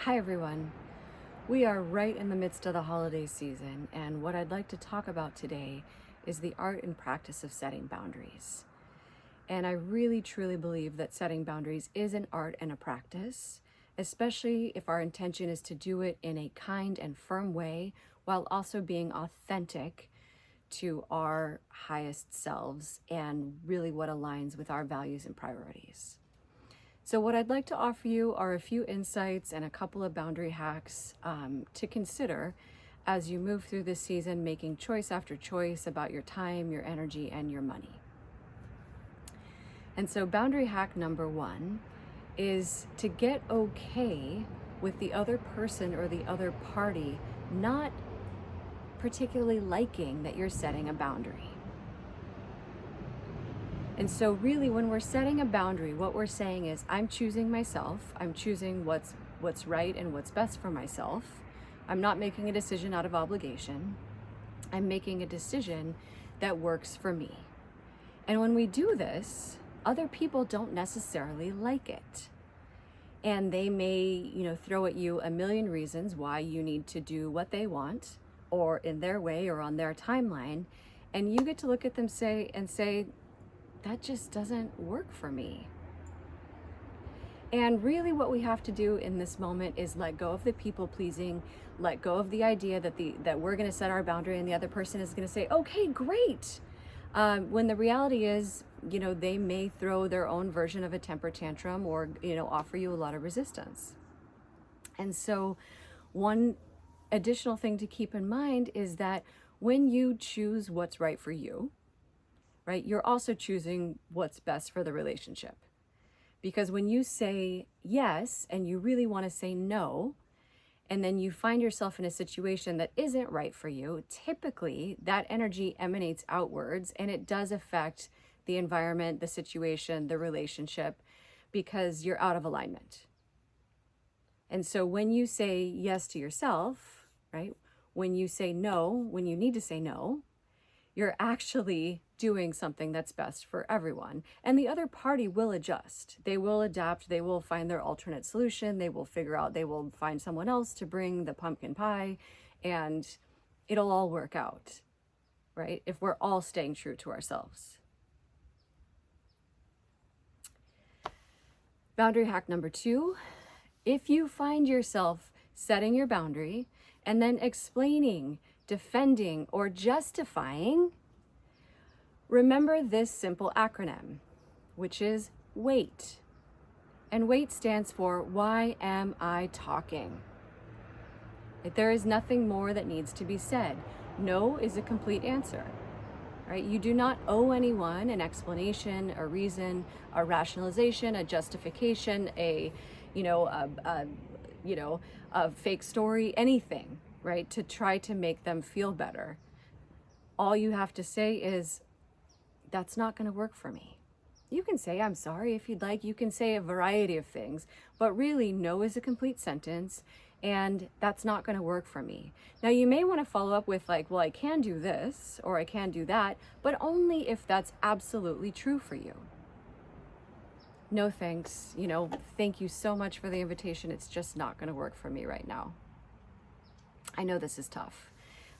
Hi everyone. We are right in the midst of the holiday season, and what I'd like to talk about today is the art and practice of setting boundaries. And I really truly believe that setting boundaries is an art and a practice, especially if our intention is to do it in a kind and firm way while also being authentic to our highest selves and really what aligns with our values and priorities. So what I'd like to offer you are a few insights and a couple of boundary hacks to consider as you move through this season, making choice after choice about your time, your energy, and your money. And so boundary hack number one is to get okay with the other person or the other party not particularly liking that you're setting a boundary. And so really when we're setting a boundary, what we're saying is I'm choosing myself. I'm choosing what's right and what's best for myself. I'm not making a decision out of obligation. I'm making a decision that works for me. And when we do this, other people don't necessarily like it. And they may, throw at you a million reasons why you need to do what they want or in their way or on their timeline. And you get to look at them say, that just doesn't work for me. And really what we have to do in this moment is let go of the people pleasing, let go of the idea that we're going to set our boundary and the other person is going to say, okay, great. When the reality is, they may throw their own version of a temper tantrum or, offer you a lot of resistance. And so one additional thing to keep in mind is that when you choose what's right for you, right, you're also choosing what's best for the relationship. Because when you say yes and you really want to say no, and then you find yourself in a situation that isn't right for you, typically that energy emanates outwards and it does affect the environment, the situation, the relationship, because you're out of alignment. And so when you say yes to yourself, right, when you say no, when you need to say no, you're actually doing something that's best for everyone. And the other party will adjust. They will adapt. They will find their alternate solution. They will find someone else to bring the pumpkin pie, and it'll all work out, right? If we're all staying true to ourselves. Boundary hack number two, if you find yourself setting your boundary and then explaining, defending, or justifying, remember this simple acronym, which is WAIT. And WAIT stands for why am I talking? There is nothing more that needs to be said. No is a complete answer, right? You do not owe anyone an explanation, a reason, a rationalization, a justification, a fake story, anything, right? To try to make them feel better. All you have to say is, that's not going to work for me. You can say, I'm sorry if you'd like. You can say a variety of things, but really no is a complete sentence and that's not going to work for me. Now you may want to follow up with well, I can do this or I can do that, but only if that's absolutely true for you. No thanks. Thank you so much for the invitation. It's just not going to work for me right now. I know this is tough.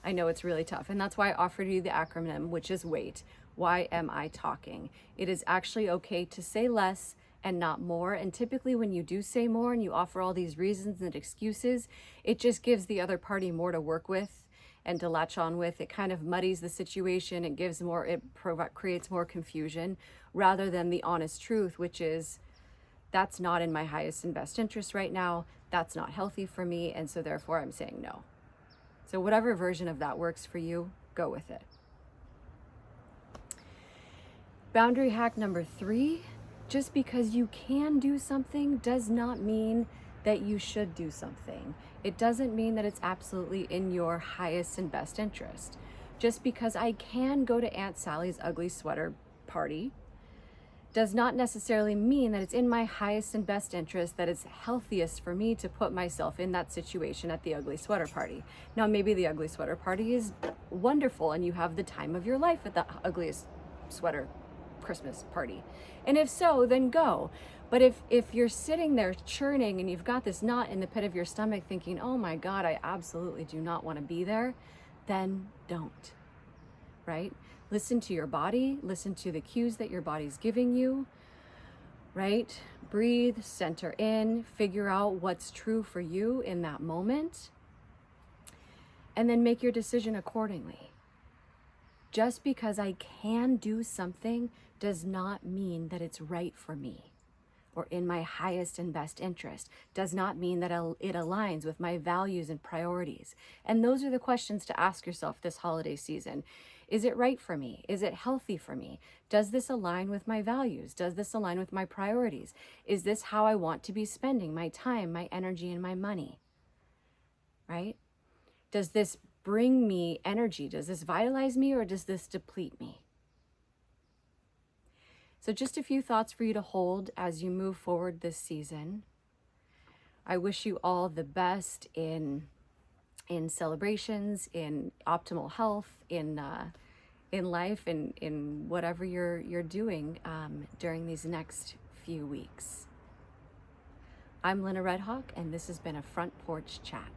I know it's really tough. And that's why I offered you the acronym, which is WAIT. Why am I talking? It is actually okay to say less and not more. And typically when you do say more and you offer all these reasons and excuses, it just gives the other party more to work with and to latch on with. It kind of muddies the situation. It creates more confusion rather than the honest truth, which is that's not in my highest and best interest right now. That's not healthy for me. And so therefore I'm saying no. So whatever version of that works for you, go with it. Boundary hack number 3, just because you can do something does not mean that you should do something. It doesn't mean that it's absolutely in your highest and best interest. Just because I can go to Aunt Sally's ugly sweater party does not necessarily mean that it's in my highest and best interest, that it's healthiest for me to put myself in that situation at the ugly sweater party. Now, maybe the ugly sweater party is wonderful and you have the time of your life at the ugliest sweater Christmas party? And if so, then go. But if you're sitting there churning and you've got this knot in the pit of your stomach thinking, oh my God, I absolutely do not want to be there, then don't, right? Listen to your body, listen to the cues that your body's giving you, right? Breathe, center in, figure out what's true for you in that moment, and then make your decision accordingly. Just because I can do something does not mean that it's right for me or in my highest and best interest. Does not mean that it aligns with my values and priorities. And those are the questions to ask yourself this holiday season. Is it right for me? Is it healthy for me? Does this align with my values? Does this align with my priorities? Is this how I want to be spending my time, my energy, and my money? Right? Does this bring me energy? Does this vitalize me, or does this deplete me? So just a few thoughts for you to hold as you move forward this season. I wish you all the best in celebrations, in optimal health, in life, and in whatever you're doing during these next few weeks. I'm Lynna Redhawk, and this has been a Front Porch Chat.